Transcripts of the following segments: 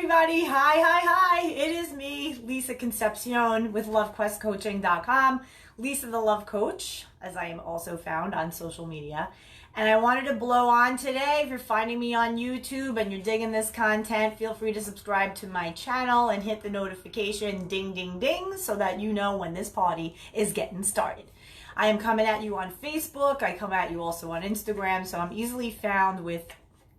everybody. Hi. It is me, Lisa Concepcion with LoveQuestCoaching.com. Lisa the Love Coach, as I am also found on social media. And I wanted to blow on today. If you're finding me on YouTube and you're digging this content, feel free to subscribe to my channel and hit the notification ding, ding, ding so that you know when this party is getting started. I am coming at you on Facebook. I come at you also on Instagram. So I'm easily found with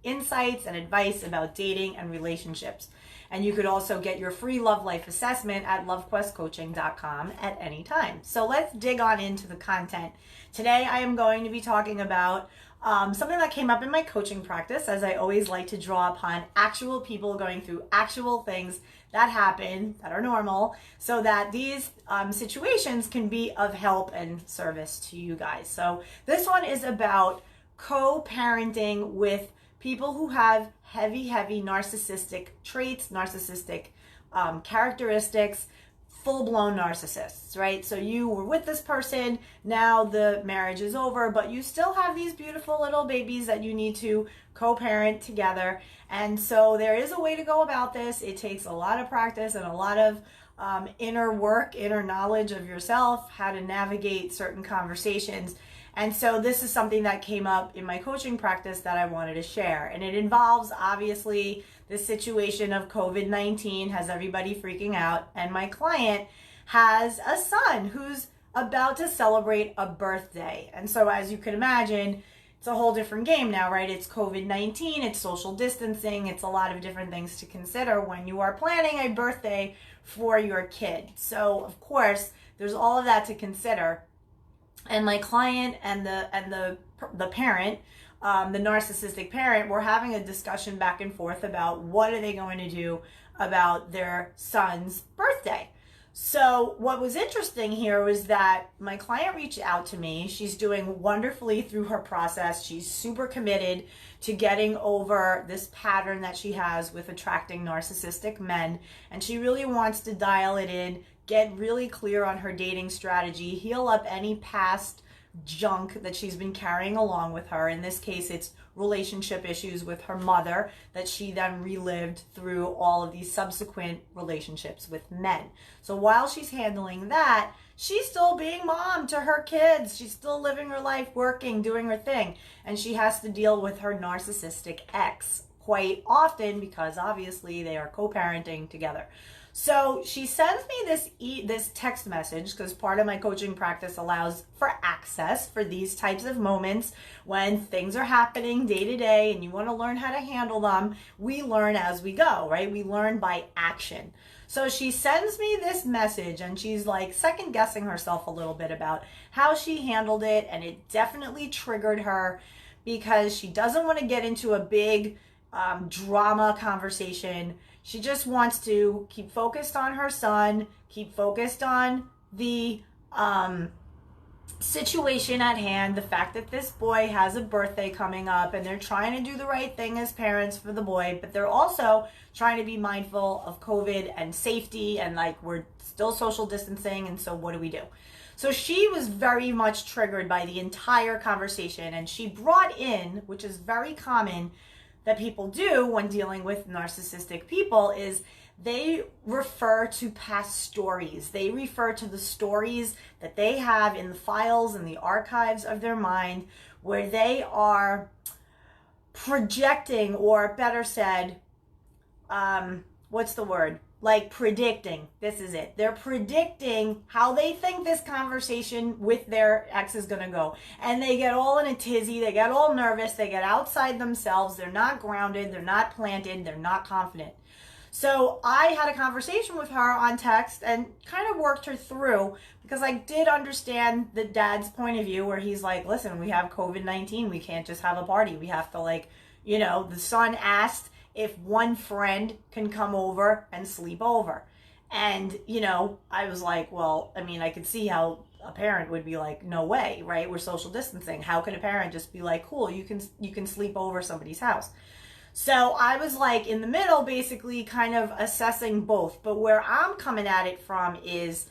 insights and advice about dating and relationships. And you could also get your free love life assessment at lovequestcoaching.com at any time. So let's dig on into the content. Today I am going to be talking about something that came up in my coaching practice, as I always like to draw upon actual people going through actual things that happen, that are normal, so that these situations can be of help and service to you guys. So this one is about co-parenting with people who have heavy narcissistic traits, narcissistic characteristics, full-blown narcissists, right? So you were with this person, now the marriage is over, but you still have these beautiful little babies that you need to co-parent together. And so there is a way to go about this. It takes a lot of practice and a lot of inner work, inner knowledge of yourself, how to navigate certain conversations. And so this is something that came up in my coaching practice that I wanted to share. And it involves, obviously, the situation of COVID-19 has everybody freaking out. And my client has a son who's about to celebrate a birthday. And so as you can imagine, it's a whole different game now, right? It's COVID-19, it's social distancing, it's a lot of different things to consider when you are planning a birthday for your kid. So of course, there's all of that to consider. And my client and the parent, the narcissistic parent, were having a discussion back and forth about what are they going to do about their son's birthday. So what was interesting here was that my client reached out to me. She's doing wonderfully through her process. She's super committed to getting over this pattern that she has with attracting narcissistic men. And she really wants to dial it in, get really clear on her dating strategy, heal up any past junk that she's been carrying along with her. In this case, it's relationship issues with her mother that she then relived through all of these subsequent relationships with men. So while she's handling that, she's still being mom to her kids. She's still living her life, working, doing her thing. And she has to deal with her narcissistic ex quite often because obviously they are co-parenting together. So she sends me this text message because part of my coaching practice allows for access for these types of moments when things are happening day to day and you want to learn how to handle them. We learn as we go, right? We learn by action. So she sends me this message and she's like second guessing herself a little bit about how she handled it, and it definitely triggered her because she doesn't want to get into a big drama conversation. She just wants to keep focused on her son, keep focused on the situation at hand, the fact that this boy has a birthday coming up and they're trying to do the right thing as parents for the boy, but they're also trying to be mindful of COVID and safety, and like we're still social distancing, and so what do we do? So she was very much triggered by the entire conversation, and she brought in, which is very common that people do when dealing with narcissistic people, is they refer to past stories. They refer to the stories that they have in the files and the archives of their mind where they are projecting, or better said, what's the word? Like predicting. This is it. They're predicting how they think this conversation with their ex is going to go. And they get all in a tizzy. They get all nervous. They get outside themselves. They're not grounded. They're not planted. They're not confident. So I had a conversation with her on text and kind of worked her through, because I did understand the dad's point of view where he's like, listen, we have COVID-19. We can't just have a party. We have to the son asked if one friend can come over and sleep over. And, I was like, well, I mean, I could see how a parent would be like, no way, right? We're social distancing. How can a parent just be like, cool, you can sleep over somebody's house? So I was like in the middle, basically kind of assessing both. But where I'm coming at it from is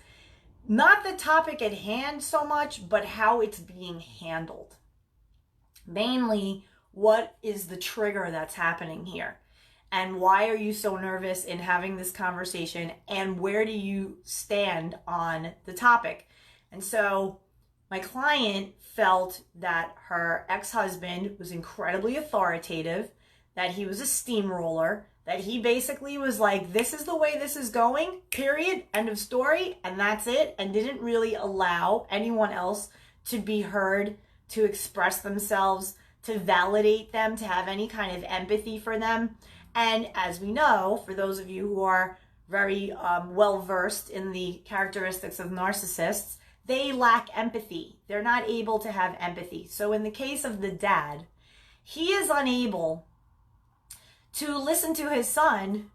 not the topic at hand so much, but how it's being handled. Mainly, what is the trigger that's happening here? And why are you so nervous in having this conversation? And where do you stand on the topic? And so my client felt that her ex-husband was incredibly authoritative, that he was a steamroller, that he basically was like, this is the way this is going, period, end of story, and that's it, and didn't really allow anyone else to be heard, to express themselves, to validate them, to have any kind of empathy for them. And as we know, for those of you who are very well versed in the characteristics of narcissists, they lack empathy. They're not able to have empathy. So in the case of the dad, he is unable to listen to his son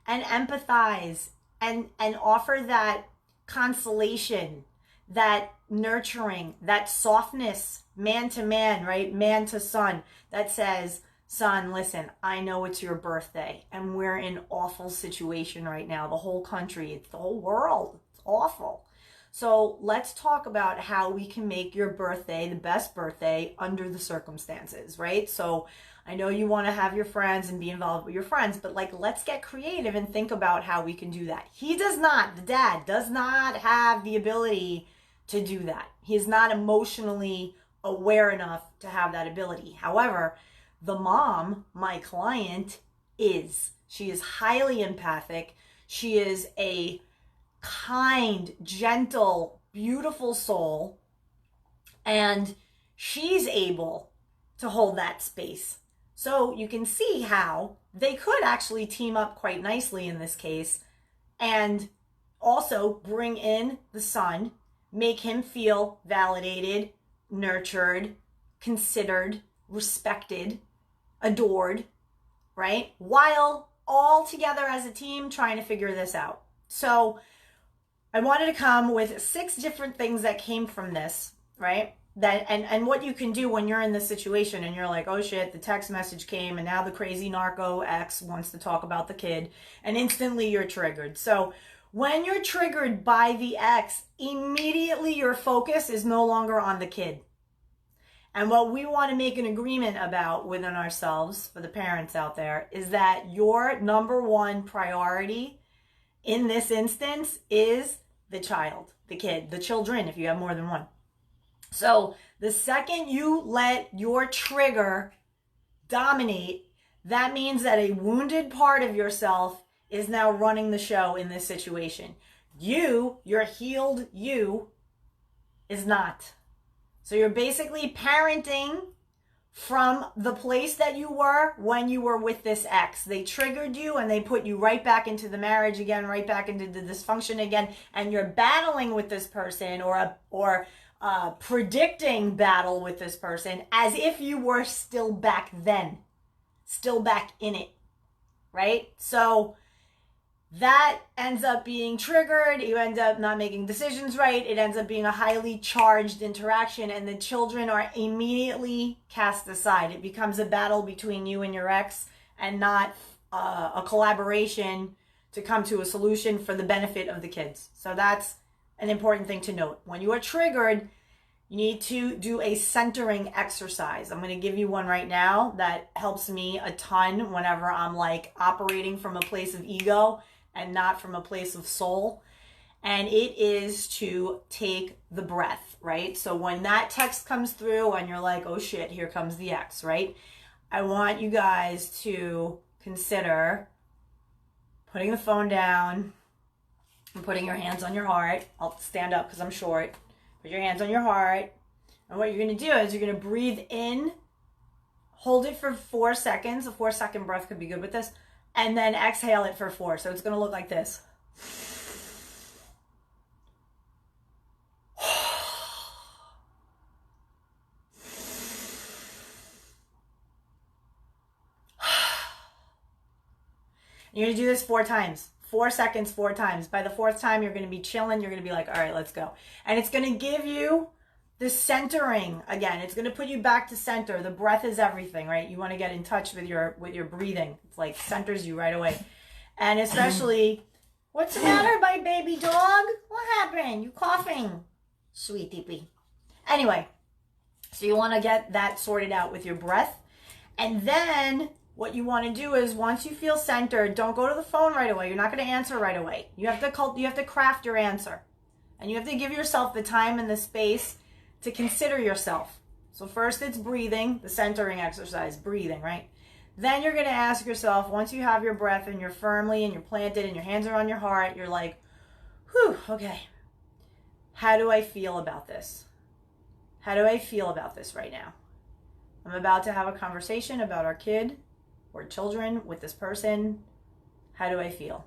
and empathize and offer that consolation, that nurturing, that softness, man to man, right? Man to son, that says, son, listen, I know it's your birthday and we're in an awful situation right now. The whole country, it's the whole world. It's awful. So let's talk about how we can make your birthday the best birthday under the circumstances, right? So I know you want to have your friends and be involved with your friends, but like, let's get creative and think about how we can do that. He does not, the dad does not have the ability to do that. He is not emotionally aware enough to have that ability. However, the mom, my client, is. She is highly empathic. She is a kind, gentle, beautiful soul. And she's able to hold that space. So you can see how they could actually team up quite nicely in this case and also bring in the son, make him feel validated, nurtured, considered, respected, adored, right? While all together as a team trying to figure this out. So I wanted to come with 6 different things that came from this, right? That and what you can do when you're in this situation and you're like, oh shit, the text message came and now the crazy narco ex wants to talk about the kid, and instantly you're triggered. So when you're triggered by the ex, immediately your focus is no longer on the kid. And what we want to make an agreement about within ourselves, for the parents out there, is that your number one priority in this instance is the child, the kid, the children, if you have more than one. So the second you let your trigger dominate, that means that a wounded part of yourself is now running the show in this situation. You, your healed you, is not. So you're basically parenting from the place that you were when you were with this ex. They triggered you and they put you right back into the marriage again, right back into the dysfunction again, and you're battling with this person or predicting battle with this person as if you were still back then, still back in it, right? So that ends up being triggered. You end up not making decisions right. It ends up being a highly charged interaction, and the children are immediately cast aside. It becomes a battle between you and your ex and not a collaboration to come to a solution for the benefit of the kids. So that's an important thing to note. When you are triggered, you need to do a centering exercise. I'm going to give you one right now that helps me a ton whenever I'm like operating from a place of ego and not from a place of soul. And it is to take the breath, right? So when that text comes through and you're like, oh shit, here comes the ex, right? I want you guys to consider putting the phone down and putting your hands on your heart. I'll stand up because I'm short. Put your hands on your heart. And what you're going to do is you're going to breathe in, hold it for 4 seconds. A 4-second breath could be good with this. And then exhale it for 4. So it's going to look like this. You're going to do this 4 times. 4 seconds, 4 times. By the 4th time, you're going to be chilling. You're going to be like, all right, let's go. And it's going to give you the centering again. It's going to put you back to center. The breath is everything, right? You want to get in touch with your breathing. It's like centers you right away. And especially, what's the matter, my baby dog? What happened? You coughing? Sweetie pea. Anyway, so you want to get that sorted out with your breath. And then what you want to do is, once you feel centered, don't go to the phone right away. You're not going to answer right away. You have to craft your answer. And you have to give yourself the time and the space to consider yourself. So first it's breathing, the centering exercise, breathing, right? Then you're going to ask yourself, once you have your breath and you're firmly and you're planted and your hands are on your heart, you're like, whew, okay. How do I feel about this? How do I feel about this right now? I'm about to have a conversation about our kid or children with this person. How do I feel?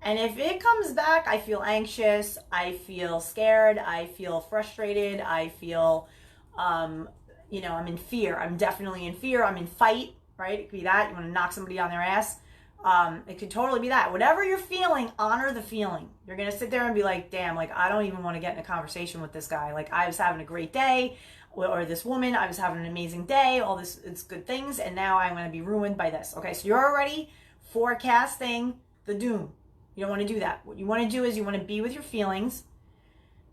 And if it comes back, I feel anxious, I feel scared, I feel frustrated, I feel, I'm in fear. I'm definitely in fear. I'm in fight, right? It could be that. You want to knock somebody on their ass. It could totally be that. Whatever you're feeling, honor the feeling. You're going to sit there and be like, damn, like, I don't even want to get in a conversation with this guy. Like, I was having a great day, or this woman, I was having an amazing day, all this, it's good things, and now I'm going to be ruined by this. Okay, so you're already forecasting the doom. You don't want to do that. What you want to do is you want to be with your feelings,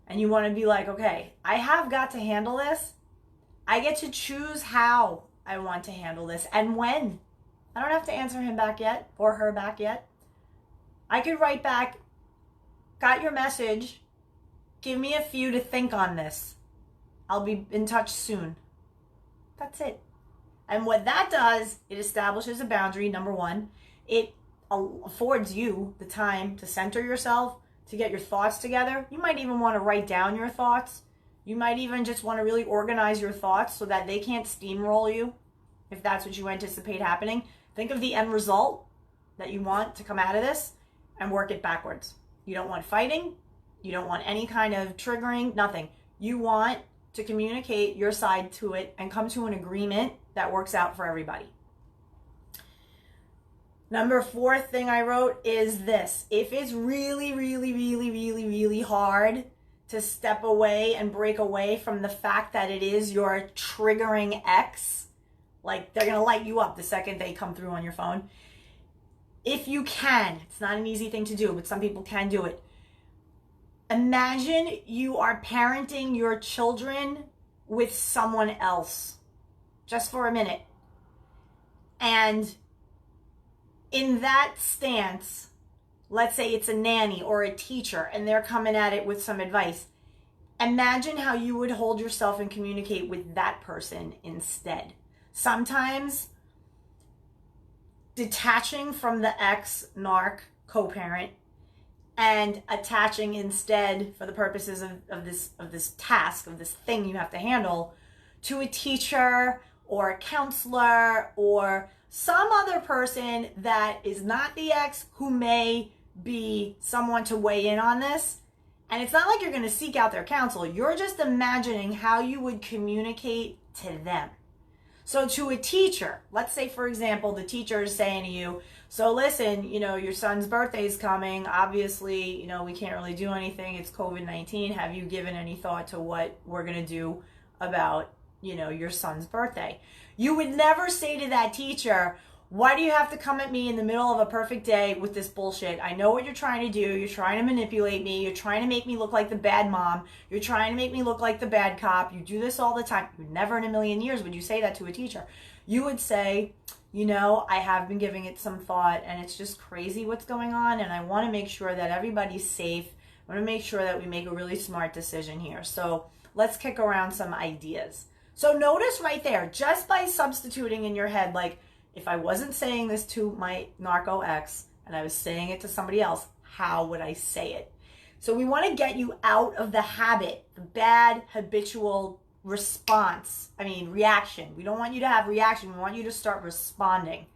and you want to be like, okay, I have got to handle this. I get to choose how I want to handle this and when. I don't have to answer him back yet or her back yet. I could write back, got your message. Give me a few to think on this. I'll be in touch soon. That's it. And what that does, it establishes a boundary, number one. It affords you the time to center yourself, to get your thoughts together. You might even want to write down your thoughts. You might even just want to really organize your thoughts so that they can't steamroll you, if that's what you anticipate happening. Think of the end result that you want to come out of this and work it backwards. You don't want fighting. You don't want any kind of triggering, nothing. You want to communicate your side to it and come to an agreement that works out for everybody. Number 4 thing I wrote is this. If it's really, really, really, really, really hard to step away and break away from the fact that it is your triggering ex, like they're going to light you up the second they come through on your phone. If you can, it's not an easy thing to do, but some people can do it. Imagine you are parenting your children with someone else, just for a minute. And in that stance, let's say it's a nanny or a teacher and they're coming at it with some advice. Imagine how you would hold yourself and communicate with that person instead. Sometimes detaching from the ex, narc, co-parent, and attaching instead, for the purposes of this task, of this thing you have to handle, to a teacher or a counselor or some other person that is not the ex, who may be someone to weigh in on this. And it's not like you're going to seek out their counsel. You're just imagining how you would communicate to them. So to a teacher, let's say, for example, the teacher is saying to you, so listen, your son's birthday is coming. Obviously, we can't really do anything. It's COVID-19. Have you given any thought to what we're going to do about, your son's birthday? You would never say to that teacher, why do you have to come at me in the middle of a perfect day with this bullshit? I know what you're trying to do. You're trying to manipulate me. You're trying to make me look like the bad mom. You're trying to make me look like the bad cop. You do this all the time. You never in a million years would you say that to a teacher. You would say, I have been giving it some thought and it's just crazy what's going on. And I want to make sure that everybody's safe. I want to make sure that we make a really smart decision here. So let's kick around some ideas. So notice right there, just by substituting in your head, like, if I wasn't saying this to my narco ex and I was saying it to somebody else, how would I say it? So we want to get you out of the habit, the bad habitual reaction. We don't want you to have reaction. We want you to start responding.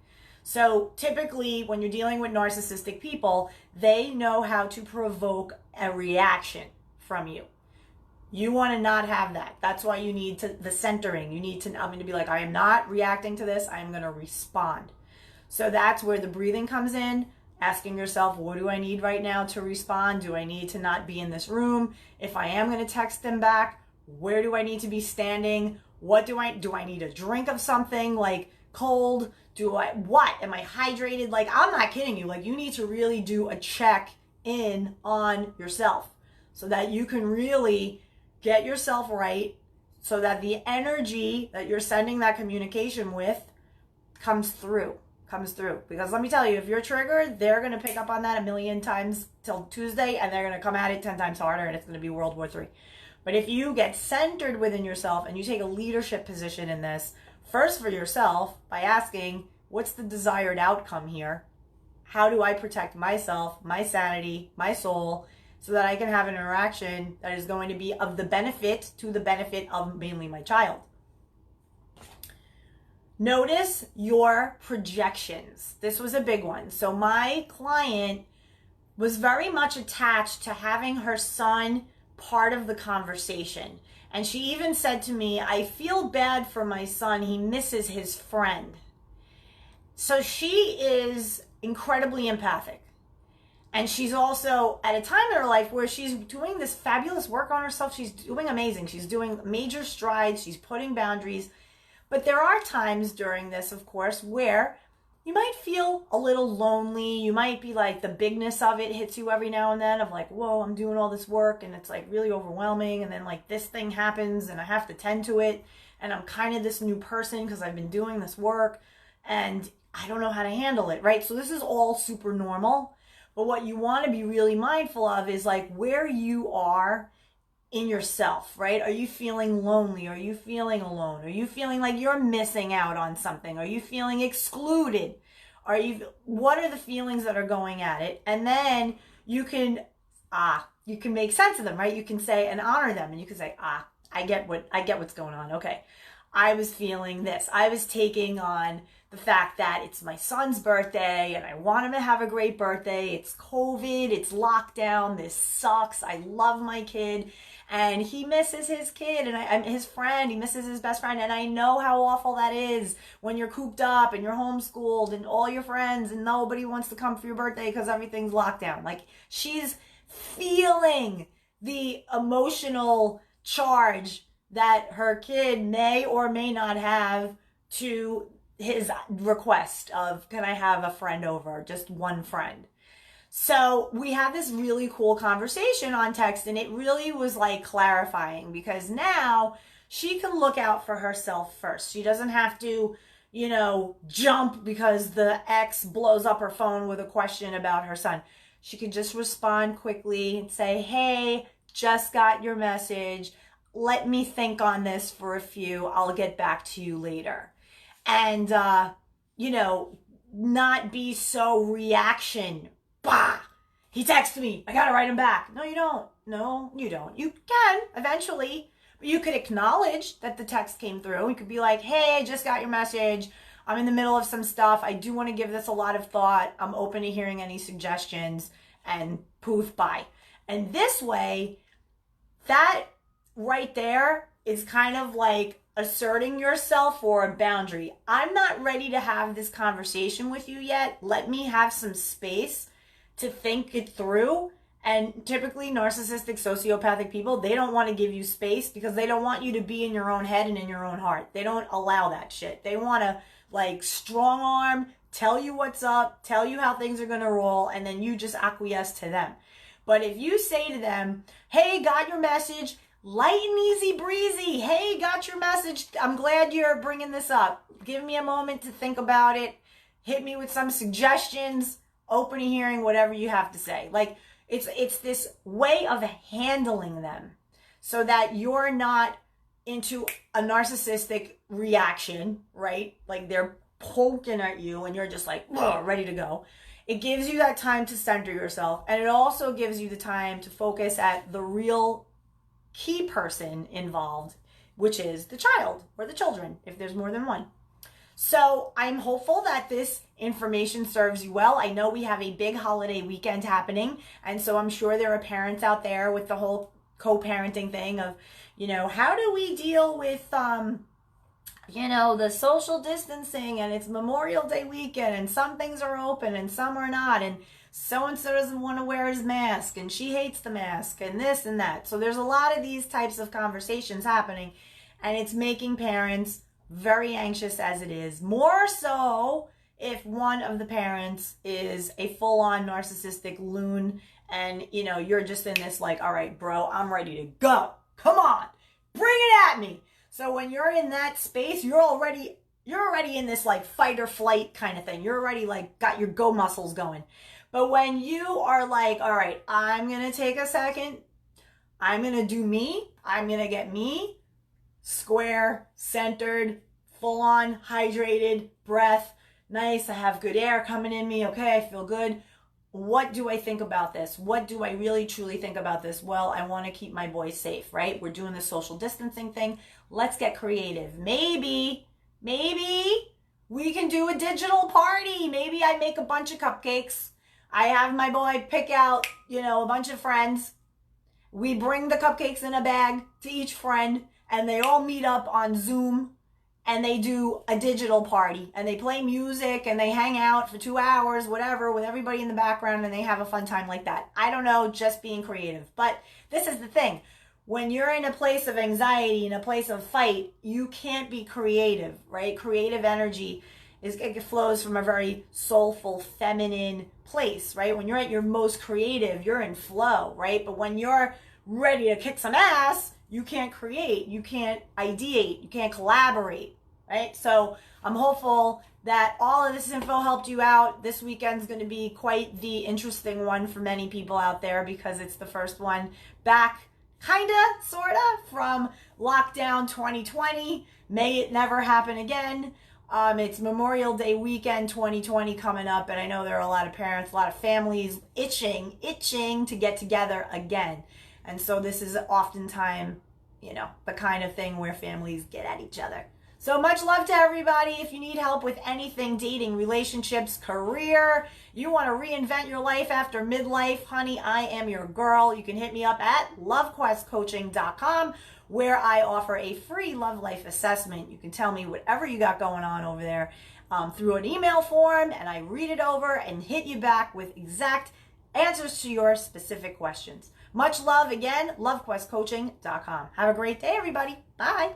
So typically when you're dealing with narcissistic people, they know how to provoke a reaction from you. You want to not have that. That's why you need the centering. You need to be like, I am not reacting to this. I am going to respond. So that's where the breathing comes in. Asking yourself, what do I need right now to respond? Do I need to not be in this room? If I am going to text them back, where do I need to be standing? Do I need a drink of something like cold? Am I hydrated? Like, I'm not kidding you. Like, you need to really do a check in on yourself so that you can really get yourself right, so that the energy that you're sending that communication with comes through. Because let me tell you, if you're triggered, they're going to pick up on that a million times till Tuesday, and they're going to come at it 10 times harder, and it's going to be World War III. But if you get centered within yourself and you take a leadership position in this, first for yourself, by asking, what's the desired outcome here? How do I protect myself, my sanity, my soul, so that I can have an interaction that is going to be of the benefit to the benefit of mainly my child? Notice your projections. This was a big one. So my client was very much attached to having her son part of the conversation. And she even said to me, I feel bad for my son. He misses his friend. So she is incredibly empathic. And she's also at a time in her life where she's doing this fabulous work on herself. She's doing amazing. She's doing major strides. She's putting boundaries. But there are times during this, of course, where you might feel a little lonely. You might be like, the bigness of it hits you every now and then of like, whoa, I'm doing all this work and it's like really overwhelming. And then like this thing happens and I have to tend to it. And I'm kind of this new person because I've been doing this work and I don't know how to handle it, right? So this is all super normal. But what you want to be really mindful of is like where you are in yourself, right? Are you feeling lonely? Are you feeling alone? Are you feeling like you're missing out on something? Are you feeling excluded? What are the feelings that are going at it? And then you can make sense of them, right? You can say and honor them, and you can say, I get what's going on. Okay. I was feeling this. I was taking on the fact that it's my son's birthday and I want him to have a great birthday. It's COVID, it's lockdown, this sucks. I love my kid and he misses his kid and his friend, he misses his best friend. And I know how awful that is when you're cooped up and you're homeschooled and all your friends and nobody wants to come for your birthday because everything's locked down. Like she's feeling the emotional charge that her kid may or may not have to his request of, can I have a friend over, just one friend. So we had this really cool conversation on text and it really was like clarifying because now she can look out for herself first. She doesn't have to, jump because the ex blows up her phone with a question about her son. She could just respond quickly and say, hey, just got your message. Let me think on this for a few. I'll get back to you later. And, not be so reaction. Bah! He texted me. I gotta write him back. No, you don't. No, you don't. You can eventually. But you could acknowledge that the text came through. You could be like, hey, I just got your message. I'm in the middle of some stuff. I do want to give this a lot of thought. I'm open to hearing any suggestions. And poof, bye. And this way, that right there is kind of like asserting yourself for a boundary. I'm not ready to have this conversation with you yet. Let me have some space to think it through. And typically narcissistic, sociopathic people, they don't want to give you space because they don't want you to be in your own head and in your own heart. They don't allow that shit. They want to like strong arm, tell you what's up, tell you how things are going to roll, and then you just acquiesce to them. But if you say to them, hey, got your message, light and easy breezy. Hey, got your message. I'm glad you're bringing this up. Give me a moment to think about it. Hit me with some suggestions. Open to hearing whatever you have to say. Like it's this way of handling them so that you're not into a narcissistic reaction, right? Like they're poking at you and you're just like, ready to go. It gives you that time to center yourself. And it also gives you the time to focus at the real key person involved, which is the child or the children, if there's more than one. So I'm hopeful that this information serves you well. I know we have a big holiday weekend happening, and so I'm sure there are parents out there with the whole co-parenting thing of, how do we deal with, the social distancing, and it's Memorial Day weekend, and some things are open and some are not, and so-and-so doesn't want to wear his mask and she hates the mask and this and that. So there's a lot of these types of conversations happening and it's making parents very anxious as it is. More so if one of the parents is a full-on narcissistic loon and, you're just in this like, all right, bro, I'm ready to go. Come on, bring it at me. So when you're in that space, you're already you're already in this like fight or flight kind of thing. You're already like got your go muscles going. But when you are like, all right, I'm going to take a second. I'm going to do me. I'm going to get me square, centered, full on, hydrated, breath. Nice. I have good air coming in me. Okay. I feel good. What do I think about this? What do I really truly think about this? Well, I want to keep my boys safe, right? We're doing the social distancing thing. Let's get creative. Maybe we can do a digital party. Maybe I make a bunch of cupcakes. I have my boy pick out, a bunch of friends. We bring the cupcakes in a bag to each friend and they all meet up on Zoom and they do a digital party and they play music and they hang out for 2 hours, whatever, with everybody in the background and they have a fun time like that. I don't know, just being creative. But this is the thing. When you're in a place of anxiety, in a place of fight, you can't be creative, right? Creative energy it flows from a very soulful, feminine place, right? When you're at your most creative, you're in flow, right? But when you're ready to kick some ass, you can't create, you can't ideate, you can't collaborate, right? So I'm hopeful that all of this info helped you out. This weekend's going to be quite the interesting one for many people out there because it's the first one back, kind of, sort of, from lockdown 2020. May it never happen again. It's Memorial Day weekend 2020 coming up, and I know there are a lot of parents, a lot of families itching to get together again. And so this is oftentimes, the kind of thing where families get at each other. So much love to everybody. If you need help with anything, dating, relationships, career, you want to reinvent your life after midlife, honey, I am your girl. You can hit me up at lovequestcoaching.com, where I offer a free love life assessment. You can tell me whatever you got going on over there through an email form, and I read it over and hit you back with exact answers to your specific questions. Much love again, lovequestcoaching.com. Have a great day, everybody. Bye.